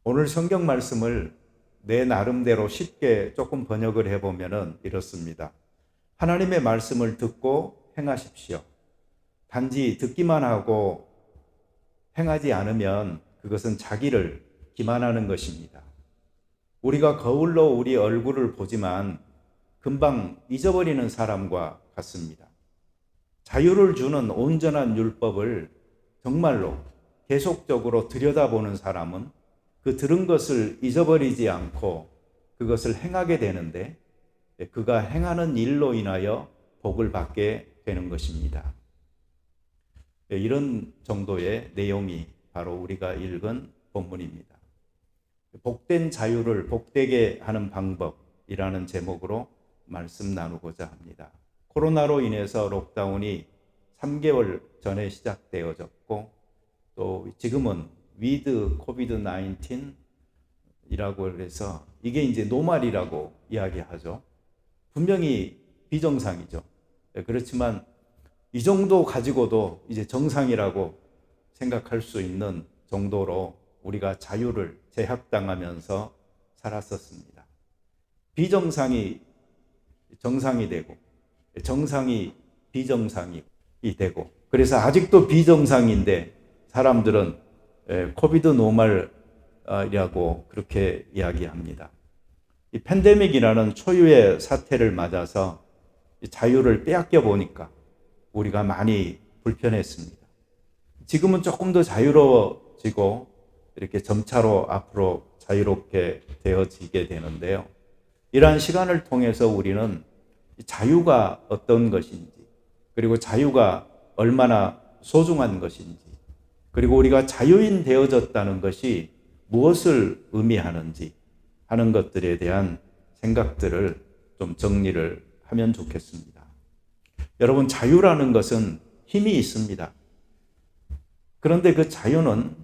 오늘 성경 말씀을 내 나름대로 쉽게 조금 번역을 해보면 이렇습니다. 하나님의 말씀을 듣고 행하십시오. 단지 듣기만 하고 행하지 않으면 그것은 자기를 기만하는 것입니다. 우리가 거울로 우리 얼굴을 보지만 금방 잊어버리는 사람과 같습니다. 자유를 주는 온전한 율법을 정말로 계속적으로 들여다보는 사람은 그 들은 것을 잊어버리지 않고 그것을 행하게 되는데 그가 행하는 일로 인하여 복을 받게 되는 것입니다. 이런 정도의 내용이 바로 우리가 읽은 본문입니다. 복된 자유를 복되게 하는 방법이라는 제목으로 말씀 나누고자 합니다. 코로나로 인해서 록다운이 3개월 전에 시작되어졌고 또 지금은 위드 코비드 19이라고 해서 이게 이제 노말이라고 이야기하죠. 분명히 비정상이죠. 그렇지만 이 정도 가지고도 이제 정상이라고 생각할 수 있는 정도로 우리가 자유를 제약당하면서 살았었습니다. 비정상이 정상이 되고 정상이 비정상이 되고 그래서 아직도 비정상인데 사람들은 코비드 노멀이라고 그렇게 이야기합니다. 이 팬데믹이라는 초유의 사태를 맞아서 자유를 빼앗겨 보니까 우리가 많이 불편했습니다. 지금은 조금 더 자유로워지고 이렇게 점차로 앞으로 자유롭게 되어지게 되는데요. 이러한 시간을 통해서 우리는 자유가 어떤 것인지, 그리고 자유가 얼마나 소중한 것인지, 그리고 우리가 자유인 되어졌다는 것이 무엇을 의미하는지 하는 것들에 대한 생각들을 좀 정리를 하면 좋겠습니다. 여러분, 자유라는 것은 힘이 있습니다. 그런데 그 자유는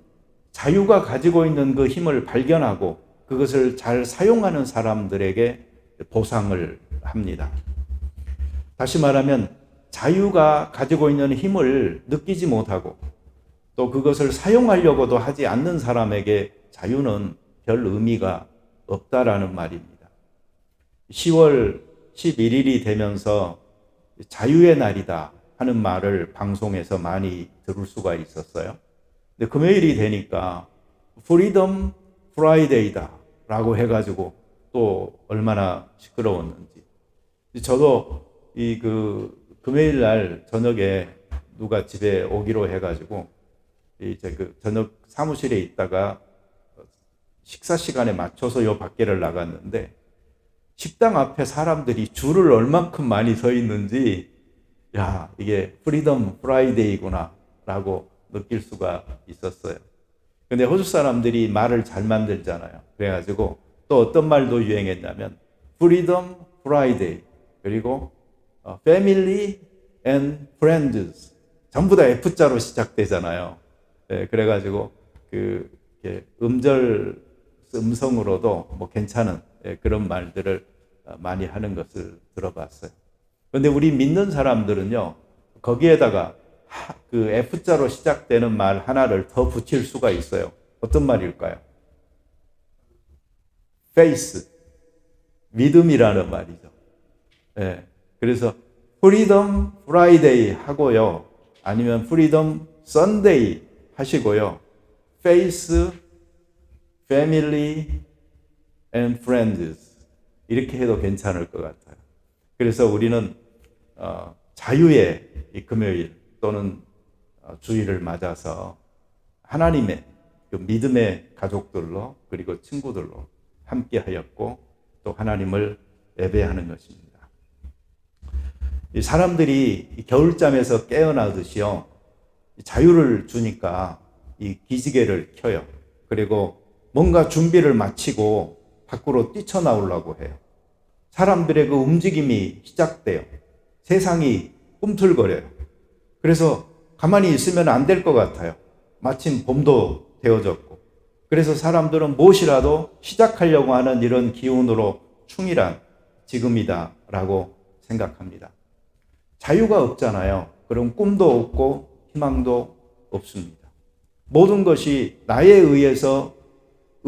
자유가 가지고 있는 그 힘을 발견하고 그것을 잘 사용하는 사람들에게 보상을 합니다. 다시 말하면 자유가 가지고 있는 힘을 느끼지 못하고 또 그것을 사용하려고도 하지 않는 사람에게 자유는 별 의미가 없다라는 말입니다. 10월 11일이 되면서 자유의 날이다 하는 말을 방송에서 많이 들을 수가 있었어요. 근데 금요일이 되니까 프리덤 프라이데이다 라고 해가지고 또 얼마나 시끄러웠는지. 저도 금요일 날 저녁에 누가 집에 오기로 해가지고 이제 그 저녁 사무실에 있다가 식사 시간에 맞춰서 요 밖에를 나갔는데 식당 앞에 사람들이 줄을 얼만큼 많이 서 있는지 야, 이게 프리덤 프라이데이구나 라고 느낄 수가 있었어요. 근데 호주 사람들이 말을 잘 만들잖아요. 그래가지고 또 어떤 말도 유행했냐면 프리덤 프라이데이 그리고 패밀리 앤 프렌드스 전부 다 F자로 시작되잖아요. 네, 그래가지고 음성으로도 뭐 괜찮은 그런 말들을 많이 하는 것을 들어봤어요. 그런데 우리 믿는 사람들은요, 거기에다가 그 F자로 시작되는 말 하나를 더 붙일 수가 있어요. 어떤 말일까요? faith, 믿음이라는 말이죠. 네, 그래서 프리덤 프라이데이 하고요, 아니면 프리덤 선데이 하시고요, faith, family and friends 이렇게 해도 괜찮을 것 같아요. 그래서 우리는 자유의 이 금요일 또는 주일을 맞아서 하나님의 그 믿음의 가족들로 그리고 친구들로 함께 하였고 또 하나님을 예배하는 것입니다. 이 사람들이 겨울잠에서 깨어나듯이요, 자유를 주니까 이 기지개를 켜요. 그리고 뭔가 준비를 마치고 밖으로 뛰쳐나오려고 해요. 사람들의 그 움직임이 시작돼요. 세상이 꿈틀거려요. 그래서 가만히 있으면 안 될 것 같아요. 마침 봄도 되어졌고. 그래서 사람들은 무엇이라도 시작하려고 하는 이런 기운으로 충실한 지금이다라고 생각합니다. 자유가 없잖아요. 그럼 꿈도 없고 희망도 없습니다. 모든 것이 나에 의해서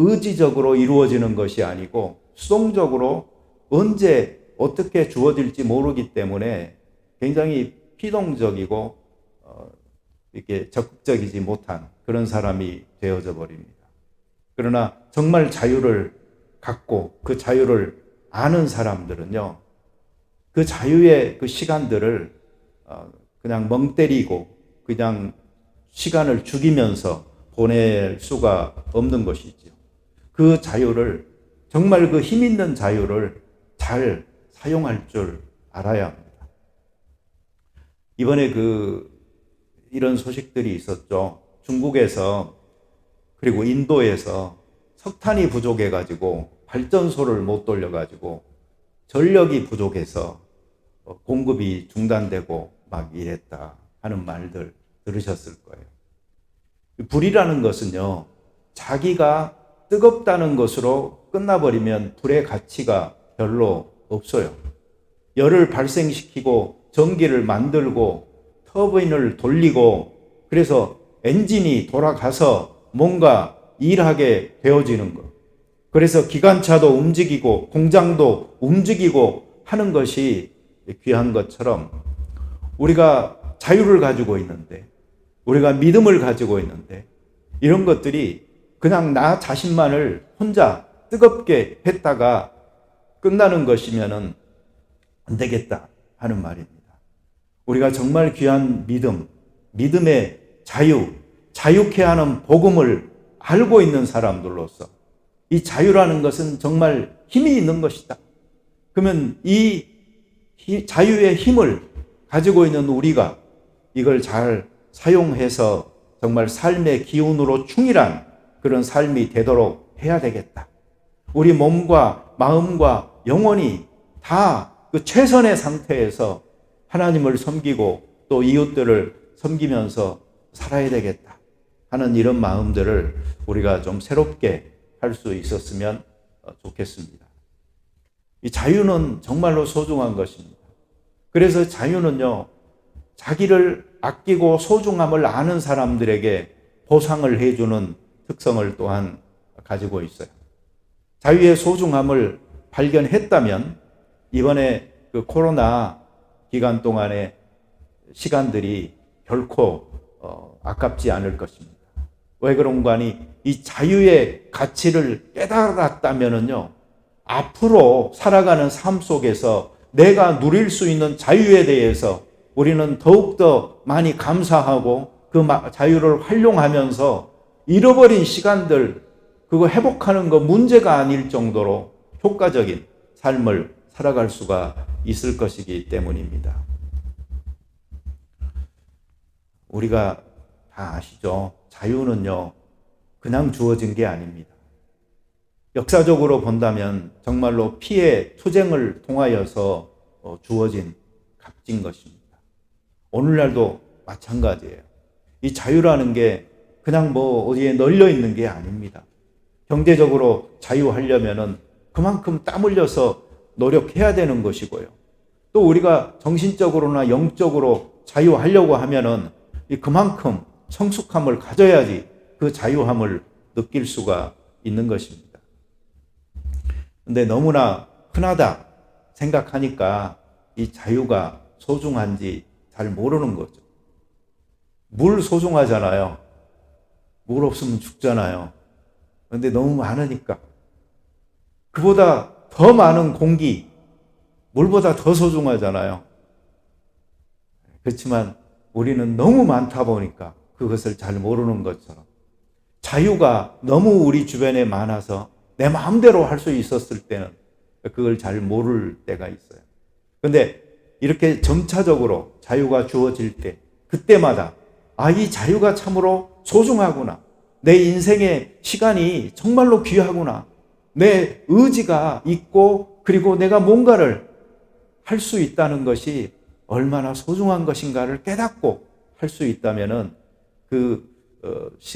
의지적으로 이루어지는 것이 아니고 수동적으로 언제 어떻게 주어질지 모르기 때문에 굉장히 피동적이고 이렇게 적극적이지 못한 그런 사람이 되어져 버립니다. 그러나 정말 자유를 갖고 그 자유를 아는 사람들은요, 그 자유의 그 시간들을 그냥 멍 때리고 그냥 시간을 죽이면서 보낼 수가 없는 것이죠. 그 자유를, 정말 그 힘 있는 자유를 잘 사용할 줄 알아야 합니다. 이번에 이런 소식들이 있었죠. 중국에서 그리고 인도에서 석탄이 부족해가지고 발전소를 못 돌려가지고 전력이 부족해서 공급이 중단되고 막 이랬다 하는 말들 들으셨을 거예요. 불이라는 것은요, 자기가 뜨겁다는 것으로 끝나버리면 불의 가치가 별로 없어요. 열을 발생시키고 전기를 만들고 터빈을 돌리고 그래서 엔진이 돌아가서 뭔가 일하게 되어지는 것. 그래서 기관차도 움직이고 공장도 움직이고 하는 것이 귀한 것처럼 우리가 자유를 가지고 있는데, 우리가 믿음을 가지고 있는데, 이런 것들이 그냥 나 자신만을 혼자 뜨겁게 했다가 끝나는 것이면은 안 되겠다 하는 말입니다. 우리가 정말 귀한 믿음, 믿음의 자유, 자유케 하는 복음을 알고 있는 사람들로서 이 자유라는 것은 정말 힘이 있는 것이다. 그러면 이 자유의 힘을 가지고 있는 우리가 이걸 잘 사용해서 정말 삶의 기운으로 충실한 그런 삶이 되도록 해야 되겠다. 우리 몸과 마음과 영혼이 다 그 최선의 상태에서 하나님을 섬기고 또 이웃들을 섬기면서 살아야 되겠다 하는 이런 마음들을 우리가 좀 새롭게 할 수 있었으면 좋겠습니다. 이 자유는 정말로 소중한 것입니다. 그래서 자유는요, 자기를 아끼고 소중함을 아는 사람들에게 보상을 해주는 특성을 또한 가지고 있어요. 자유의 소중함을 발견했다면 이번에 그 코로나 기간 동안의 시간들이 결코 아깝지 않을 것입니다. 왜 그런가 하니 이 자유의 가치를 깨달았다면은요, 앞으로 살아가는 삶 속에서 내가 누릴 수 있는 자유에 대해서 우리는 더욱더 많이 감사하고 그 자유를 활용하면서 잃어버린 시간들, 그거 회복하는 거 문제가 아닐 정도로 효과적인 삶을 살아갈 수가 있을 것이기 때문입니다. 우리가 다 아시죠? 자유는요, 그냥 주어진 게 아닙니다. 역사적으로 본다면 정말로 피해 투쟁을 통하여서 주어진 값진 것입니다. 오늘날도 마찬가지예요. 이 자유라는 게 그냥 어디에 널려 있는 게 아닙니다. 경제적으로 자유하려면은 그만큼 땀 흘려서 노력해야 되는 것이고요. 또 우리가 정신적으로나 영적으로 자유하려고 하면은 그만큼 성숙함을 가져야지 그 자유함을 느낄 수가 있는 것입니다. 근데 너무나 흔하다 생각하니까 이 자유가 소중한지 잘 모르는 거죠. 물 소중하잖아요. 물 없으면 죽잖아요. 그런데 너무 많으니까. 그보다 더 많은 공기, 물보다 더 소중하잖아요. 그렇지만 우리는 너무 많다 보니까 그것을 잘 모르는 것처럼 자유가 너무 우리 주변에 많아서 내 마음대로 할 수 있었을 때는 그걸 잘 모를 때가 있어요. 그런데 이렇게 점차적으로 자유가 주어질 때 그때마다 이 자유가 참으로 소중하구나. 내 인생의 시간이 정말로 귀하구나. 내 의지가 있고 그리고 내가 뭔가를 할 수 있다는 것이 얼마나 소중한 것인가를 깨닫고 할 수 있다면은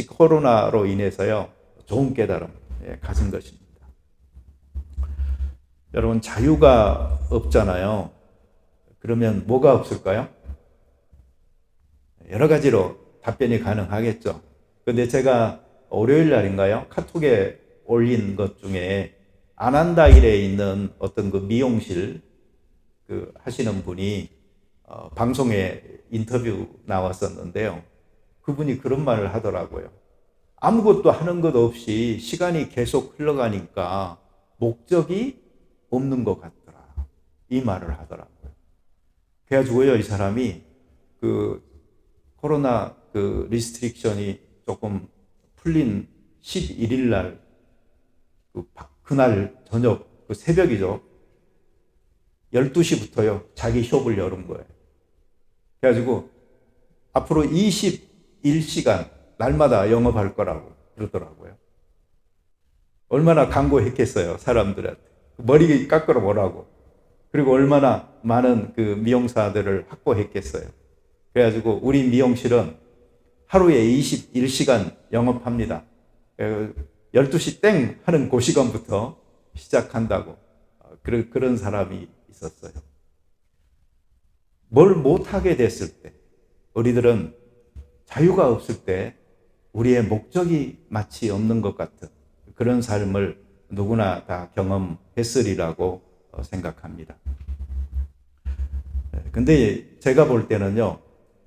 코로나로 인해서요, 좋은 깨달음 가진 것입니다. 여러분, 자유가 없잖아요. 그러면 뭐가 없을까요? 여러 가지로 답변이 가능하겠죠. 근데 제가 월요일 날인가요? 카톡에 올린 것 중에 아난다일에 있는 어떤 그 미용실 하시는 분이 방송에 인터뷰 나왔었는데요. 그분이 그런 말을 하더라고요. 아무것도 하는 것 없이 시간이 계속 흘러가니까 목적이 없는 것 같더라. 이 말을 하더라고요. 그래가지고요, 이 사람이 코로나 리스트릭션이 조금 풀린 11일 날 그날 저녁 새벽이죠. 12시부터요 자기 숍을 열은 거예요. 그래가지고 앞으로 21시간 날마다 영업할 거라고 그러더라고요. 얼마나 강구했겠어요, 사람들한테. 머리 깎으러 오라고. 그리고 얼마나 많은 미용사들을 확보했겠어요. 그래가지고 우리 미용실은 하루에 21시간 영업합니다. 12시 땡 하는 그 시간부터 시작한다고. 그런 사람이 있었어요. 뭘 못하게 됐을 때, 우리들은 자유가 없을 때 우리의 목적이 마치 없는 것 같은 그런 삶을 누구나 다 경험했으리라고 생각합니다. 근데 제가 볼 때는요,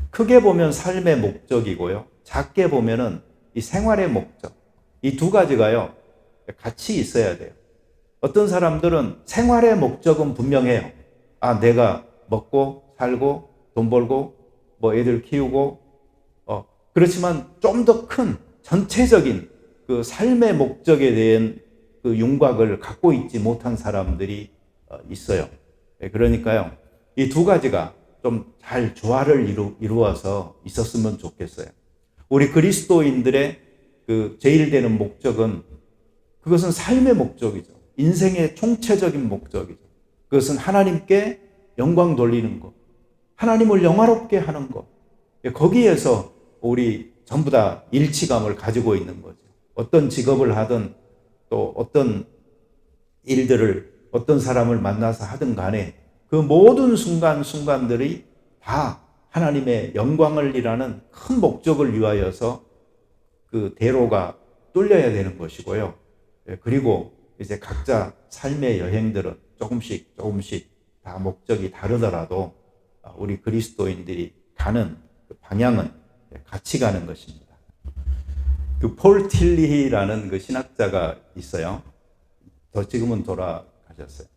크게 보면 삶의 목적이고요, 작게 보면은 이 생활의 목적, 이 두 가지가요 같이 있어야 돼요. 어떤 사람들은 생활의 목적은 분명해요. 내가 먹고 살고 돈 벌고 뭐 애들 키우고 그렇지만 좀 더 큰 전체적인 그 삶의 목적에 대한 그 윤곽을 갖고 있지 못한 사람들이 있어요. 그러니까요, 이 두 가지가 좀 잘 조화를 이루어서 있었으면 좋겠어요. 우리 그리스도인들의 제일 되는 목적은, 그것은 삶의 목적이죠. 인생의 총체적인 목적이죠. 그것은 하나님께 영광 돌리는 것, 하나님을 영화롭게 하는 것. 거기에서 우리 전부 다 일치감을 가지고 있는 거죠. 어떤 직업을 하든 또 어떤 일들을 어떤 사람을 만나서 하든 간에 그 모든 순간순간들이 다 하나님의 영광을 이라는 큰 목적을 위하여서 그 대로가 뚫려야 되는 것이고요. 그리고 이제 각자 삶의 여행들은 조금씩 다 목적이 다르더라도 우리 그리스도인들이 가는 방향은 같이 가는 것입니다. 폴 틸리히라는 신학자가 있어요. 지금은 돌아가셨어요.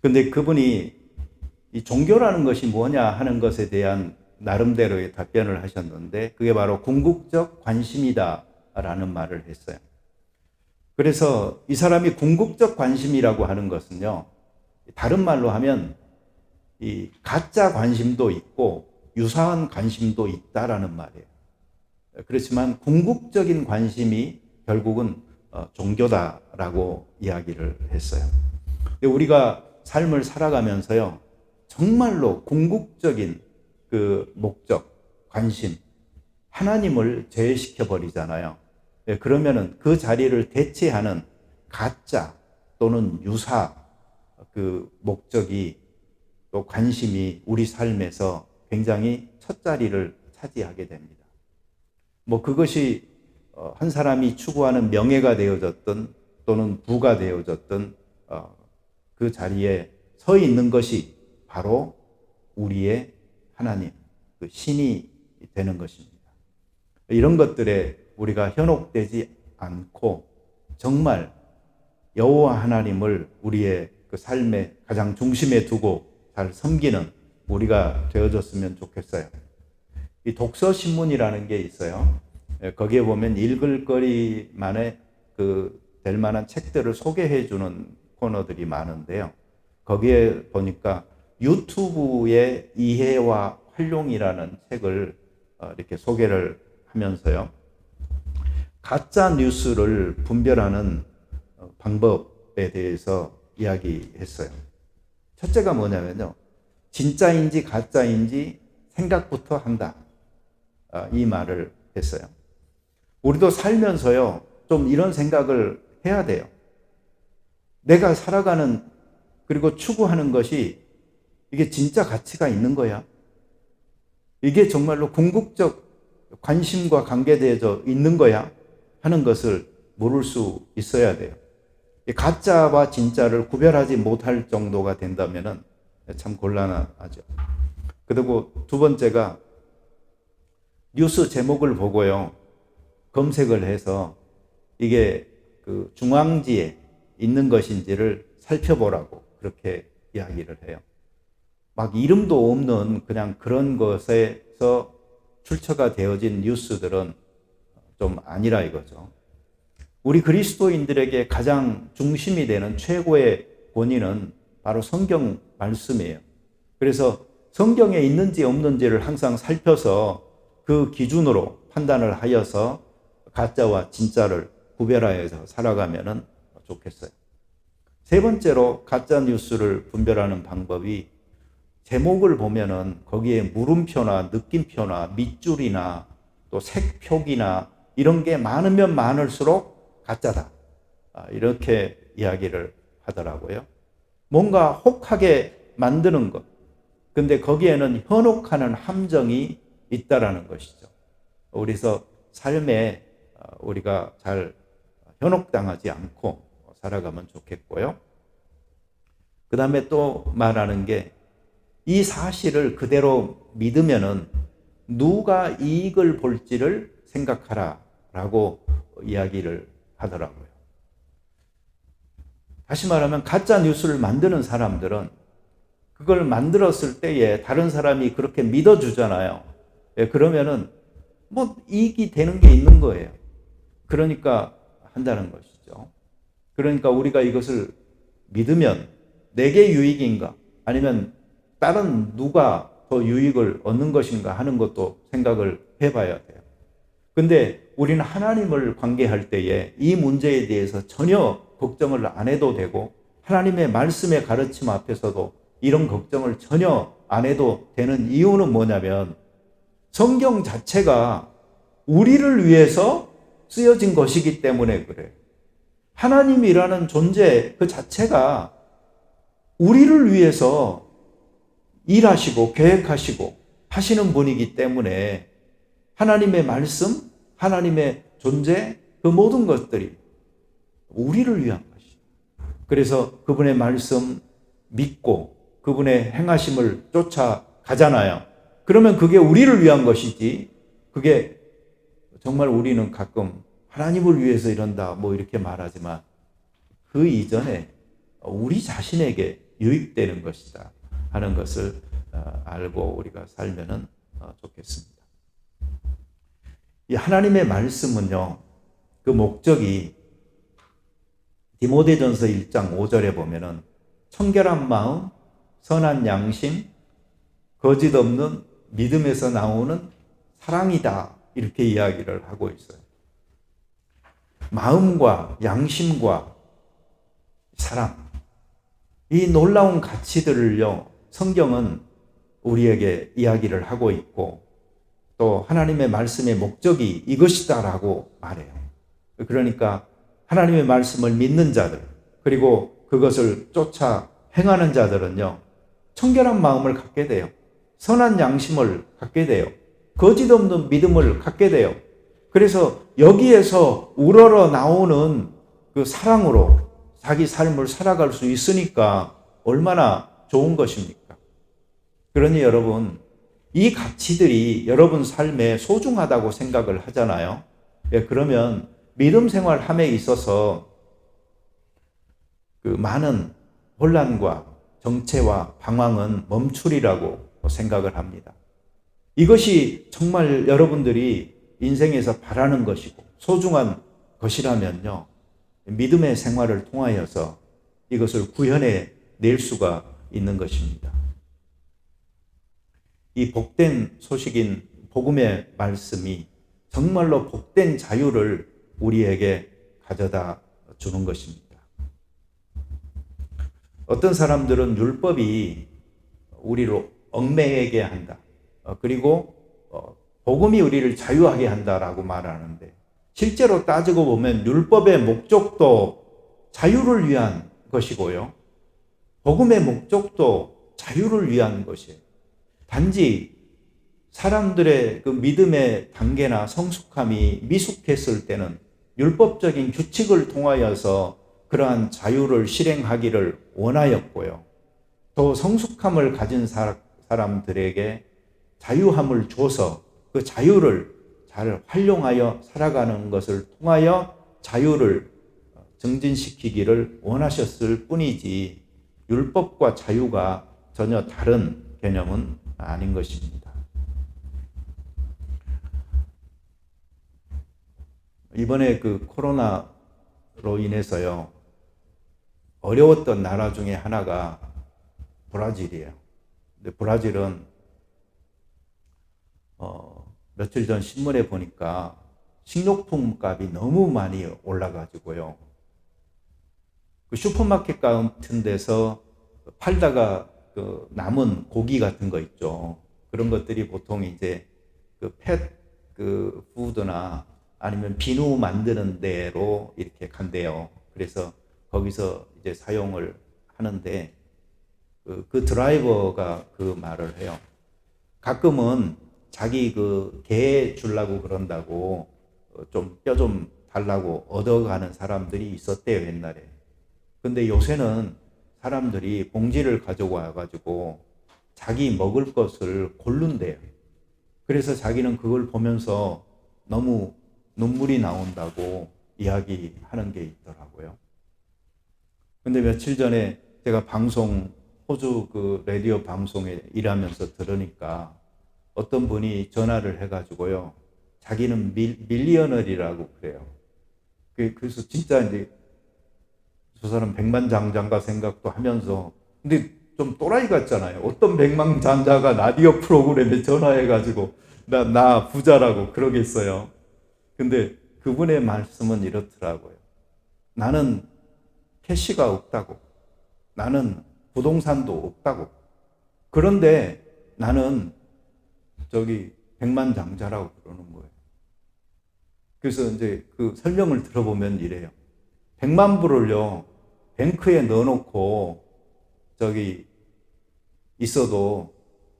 근데 그분이 이 종교라는 것이 뭐냐 하는 것에 대한 나름대로의 답변을 하셨는데, 그게 바로 궁극적 관심이다라는 말을 했어요. 그래서 이 사람이 궁극적 관심이라고 하는 것은요, 다른 말로 하면 이 가짜 관심도 있고 유사한 관심도 있다라는 말이에요. 그렇지만 궁극적인 관심이 결국은 종교다라고 이야기를 했어요. 우리가 삶을 살아가면서요, 정말로 궁극적인 그 목적, 관심, 하나님을 제외시켜 버리잖아요. 그러면은 그 자리를 대체하는 가짜 또는 유사 목적이 또 관심이 우리 삶에서 굉장히 첫 자리를 차지하게 됩니다. 그것이 한 사람이 추구하는 명예가 되어졌든 또는 부가 되어졌든 그 자리에 서 있는 것이 바로 우리의 하나님, 신이 되는 것입니다. 이런 것들에 우리가 현혹되지 않고 정말 여호와 하나님을 우리의 삶의 가장 중심에 두고 잘 섬기는 우리가 되어졌으면 좋겠어요. 이 독서신문이라는 게 있어요. 거기에 보면 읽을 거리만의 될 만한 책들을 소개해 주는 코너들이 많은데요. 거기에 보니까 유튜브의 이해와 활용이라는 책을 이렇게 소개를 하면서요, 가짜 뉴스를 분별하는 방법에 대해서 이야기했어요. 첫째가 뭐냐면요, 진짜인지 가짜인지 생각부터 한다. 이 말을 했어요. 우리도 살면서요, 좀 이런 생각을 해야 돼요. 내가 살아가는 그리고 추구하는 것이 이게 진짜 가치가 있는 거야? 이게 정말로 궁극적 관심과 관계되어져 있는 거야? 하는 것을 모를 수 있어야 돼요. 가짜와 진짜를 구별하지 못할 정도가 된다면은 참 곤란하죠. 그리고 두 번째가 뉴스 제목을 보고요, 검색을 해서 이게 그 중앙지에 있는 것인지를 살펴보라고 그렇게 이야기를 해요. 막 이름도 없는 그냥 그런 것에서 출처가 되어진 뉴스들은 좀 아니라 이거죠. 우리 그리스도인들에게 가장 중심이 되는 최고의 권위는 바로 성경 말씀이에요. 그래서 성경에 있는지 없는지를 항상 살펴서 그 기준으로 판단을 하여서 가짜와 진짜를 구별하여서 살아가면 좋겠어요. 세 번째로 가짜 뉴스를 분별하는 방법이 제목을 보면은 거기에 물음표나 느낌표나 밑줄이나 또 색표기나 이런 게 많으면 많을수록 가짜다, 이렇게 이야기를 하더라고요. 뭔가 혹하게 만드는 것, 근데 거기에는 현혹하는 함정이 있다라는 것이죠. 그래서 삶에 우리가 잘 현혹당하지 않고 살아가면 좋겠고요. 그 다음에 또 말하는 게, 이 사실을 그대로 믿으면은 누가 이익을 볼지를 생각하라 라고 이야기를 하더라고요. 다시 말하면 가짜 뉴스를 만드는 사람들은 그걸 만들었을 때에 다른 사람이 그렇게 믿어주잖아요. 그러면은 뭐 이익이 되는 게 있는 거예요. 그러니까 한다는 것이죠. 그러니까 우리가 이것을 믿으면 내게 유익인가, 아니면 다른 누가 더 유익을 얻는 것인가 하는 것도 생각을 해봐야 돼요. 근데 우리는 하나님을 관계할 때에 이 문제에 대해서 전혀 걱정을 안 해도 되고, 하나님의 말씀의 가르침 앞에서도 이런 걱정을 전혀 안 해도 되는 이유는 뭐냐면, 성경 자체가 우리를 위해서 쓰여진 것이기 때문에 그래요. 하나님이라는 존재 그 자체가 우리를 위해서 일하시고 계획하시고 하시는 분이기 때문에 하나님의 말씀, 하나님의 존재, 그 모든 것들이 우리를 위한 것이죠. 그래서 그분의 말씀 믿고 그분의 행하심을 쫓아가잖아요. 그러면 그게 우리를 위한 것이지, 그게 정말 우리는 가끔 하나님을 위해서 이런다 뭐 이렇게 말하지만 그 이전에 우리 자신에게 유익되는 것이다 하는 것을 알고 우리가 살면 좋겠습니다. 이 하나님의 말씀은요, 그 목적이 디모데전서 1장 5절에 보면은 청결한 마음, 선한 양심, 거짓 없는 믿음에서 나오는 사랑이다, 이렇게 이야기를 하고 있어요. 마음과 양심과 사랑, 이 놀라운 가치들을요, 성경은 우리에게 이야기를 하고 있고, 또 하나님의 말씀의 목적이 이것이다라고 말해요. 그러니까 하나님의 말씀을 믿는 자들, 그리고 그것을 쫓아 행하는 자들은요, 청결한 마음을 갖게 돼요. 선한 양심을 갖게 돼요. 거짓 없는 믿음을 갖게 돼요. 그래서 여기에서 우러러 나오는 그 사랑으로 자기 삶을 살아갈 수 있으니까 얼마나 좋은 것입니까? 그러니 여러분, 이 가치들이 여러분 삶에 소중하다고 생각을 하잖아요. 그러면 믿음 생활함에 있어서 그 많은 혼란과 정체와 방황은 멈추리라고 생각을 합니다. 이것이 정말 여러분들이 인생에서 바라는 것이고 소중한 것이라면요, 믿음의 생활을 통하여서 이것을 구현해 낼 수가 있는 것입니다. 이 복된 소식인 복음의 말씀이 정말로 복된 자유를 우리에게 가져다 주는 것입니다. 어떤 사람들은 율법이 우리를 얽매이게 한다, 그리고 복음이 우리를 자유하게 한다라고 말하는데, 실제로 따지고 보면 율법의 목적도 자유를 위한 것이고요, 복음의 목적도 자유를 위한 것이에요. 단지 사람들의 그 믿음의 단계나 성숙함이 미숙했을 때는 율법적인 규칙을 통하여서 그러한 자유를 실행하기를 원하였고요. 또 성숙함을 가진 사람들에게 자유함을 줘서 그 자유를 잘 활용하여 살아가는 것을 통하여 자유를 증진시키기를 원하셨을 뿐이지 율법과 자유가 전혀 다른 개념은 아닌 것입니다. 이번에 그 코로나로 인해서요, 어려웠던 나라 중에 하나가 브라질이에요. 근데 브라질은 며칠 전 신문에 보니까 식료품 값이 너무 많이 올라가지고요. 그 슈퍼마켓 같은 데서 팔다가 그 남은 고기 같은 거 있죠. 그런 것들이 보통 이제 그 푸드나 아니면 비누 만드는 데로 이렇게 간대요. 그래서 거기서 이제 사용을 하는데 그 드라이버가 그 말을 해요. 가끔은 자기 그 개 주려고 그런다고 좀 뼈 좀 달라고 얻어가는 사람들이 있었대요, 옛날에. 근데 요새는 사람들이 봉지를 가지고 와가지고 자기 먹을 것을 고른대요. 그래서 자기는 그걸 보면서 너무 눈물이 나온다고 이야기하는 게 있더라고요. 근데 며칠 전에 제가 호주 그 라디오 방송에 일하면서 들으니까 어떤 분이 전화를 해가지고요. 자기는 밀리어널이라고 그래요. 그래서 진짜 이제 저 사람 백만장자인가 생각도 하면서, 근데 좀 또라이 같잖아요. 어떤 백만장자가 라디오 프로그램에 전화해가지고 나 부자라고 그러겠어요. 근데 그분의 말씀은 이렇더라고요. 나는 캐시가 없다고. 나는 부동산도 없다고. 그런데 나는 백만장자라고 그러는 거예요. 그래서 이제 그 설명을 들어보면 이래요. 100만 불을요, 뱅크에 넣어놓고 있어도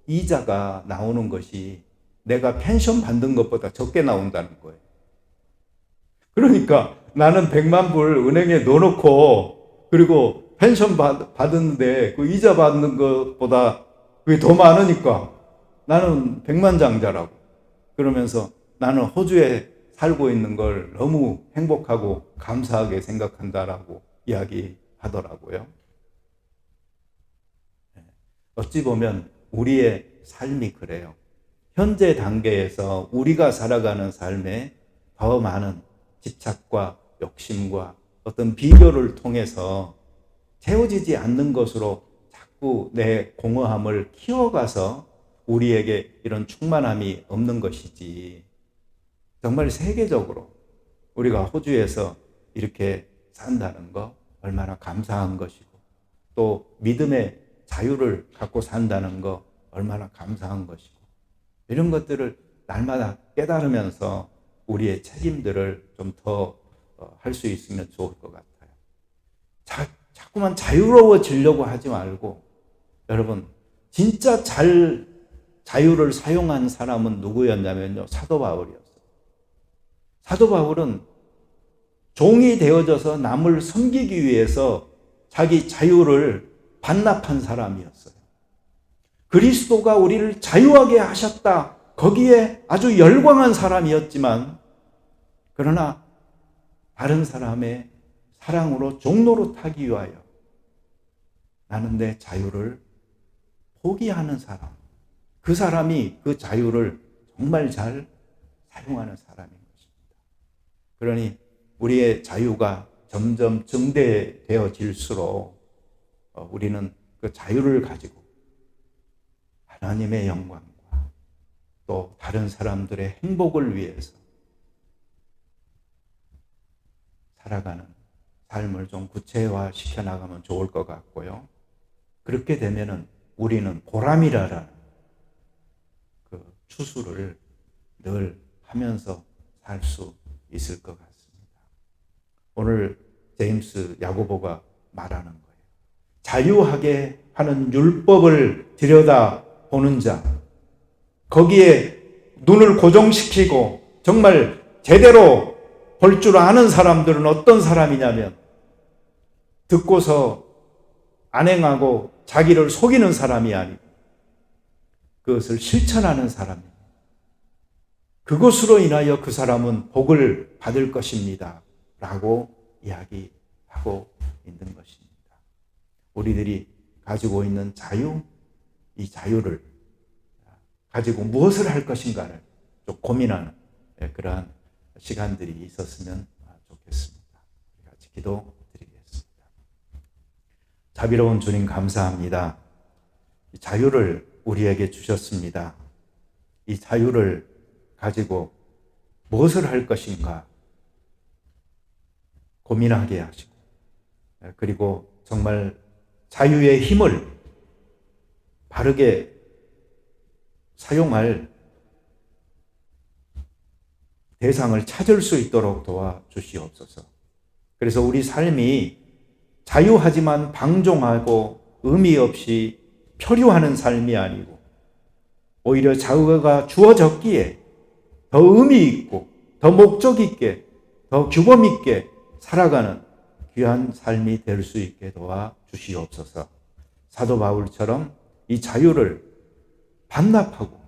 이자가 나오는 것이 내가 펜션 받는 것보다 적게 나온다는 거예요. 그러니까 나는 100만 불 은행에 넣어놓고 그리고 펜션 받는데 그 이자 받는 것보다 그게 더 많으니까 나는 백만장자라고. 그러면서 나는 호주에 살고 있는 걸 너무 행복하고 감사하게 생각한다라고 이야기하더라고요. 어찌 보면 우리의 삶이 그래요. 현재 단계에서 우리가 살아가는 삶에 더 많은 집착과 욕심과 어떤 비교를 통해서 채워지지 않는 것으로 자꾸 내 공허함을 키워가서 우리에게 이런 충만함이 없는 것이지, 정말 세계적으로 우리가 호주에서 이렇게 산다는 거 얼마나 감사한 것이고, 또 믿음의 자유를 갖고 산다는 거 얼마나 감사한 것이고, 이런 것들을 날마다 깨달으면서 우리의 책임들을 좀 더 할 수 있으면 좋을 것 같아요. 자꾸만 자유로워지려고 하지 말고, 여러분 진짜 자유를 사용한 사람은 누구였냐면요, 사도 바울이었어요. 사도 바울은 종이 되어져서 남을 섬기기 위해서 자기 자유를 반납한 사람이었어요. 그리스도가 우리를 자유하게 하셨다, 거기에 아주 열광한 사람이었지만, 그러나 다른 사람의 사랑으로 종로로 타기 위하여 나는 내 자유를 포기하는 사람, 그 사람이 그 자유를 정말 잘 사용하는 사람인 것입니다. 그러니 우리의 자유가 점점 증대되어질수록 우리는 그 자유를 가지고 하나님의 영광과 또 다른 사람들의 행복을 위해서 살아가는 삶을 좀 구체화시켜 나가면 좋을 것 같고요. 그렇게 되면은 우리는 보람이라는 그 추수를 늘 하면서 살 수 있을 것 같습니다. 오늘 제임스 야고보가 말하는 거예요. 자유하게 하는 율법을 들여다보는 자, 거기에 눈을 고정시키고 정말 제대로 볼 줄 아는 사람들은 어떤 사람이냐면 듣고서 안 행하고 자기를 속이는 사람이 아니고 그것을 실천하는 사람입니다. 그것으로 인하여 그 사람은 복을 받을 것입니다. 라고 이야기하고 있는 것입니다. 우리들이 가지고 있는 자유, 이 자유를 가지고 무엇을 할 것인가를 좀 고민하는 그러한 시간들이 있었으면 좋겠습니다. 같이 기도드리겠습니다. 자비로운 주님 감사합니다. 이 자유를 우리에게 주셨습니다. 이 자유를 가지고 무엇을 할 것인가 고민하게 하시고 그리고 정말 자유의 힘을 바르게 사용할 대상을 찾을 수 있도록 도와주시옵소서. 그래서 우리 삶이 자유하지만 방종하고 의미 없이 표류하는 삶이 아니고 오히려 자유가 주어졌기에 더 의미 있고 더 목적 있게 더 규범 있게 살아가는 귀한 삶이 될 수 있게 도와주시옵소서. 사도 바울처럼 이 자유를 반납하고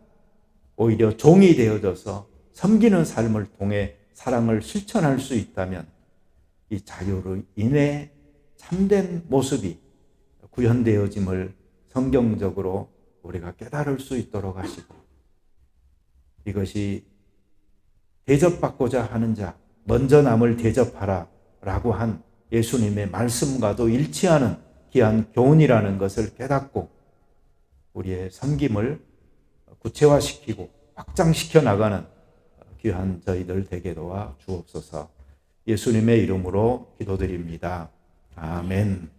오히려 종이 되어져서 섬기는 삶을 통해 사랑을 실천할 수 있다면 이 자유로 인해 참된 모습이 구현되어짐을 성경적으로 우리가 깨달을 수 있도록 하시고 이것이 대접받고자 하는 자 먼저 남을 대접하라 라고 한 예수님의 말씀과도 일치하는 귀한 교훈이라는 것을 깨닫고 우리의 섬김을 구체화시키고 확장시켜 나가는 귀한 저희들 되게 도와 주옵소서. 예수님의 이름으로 기도드립니다. 아멘.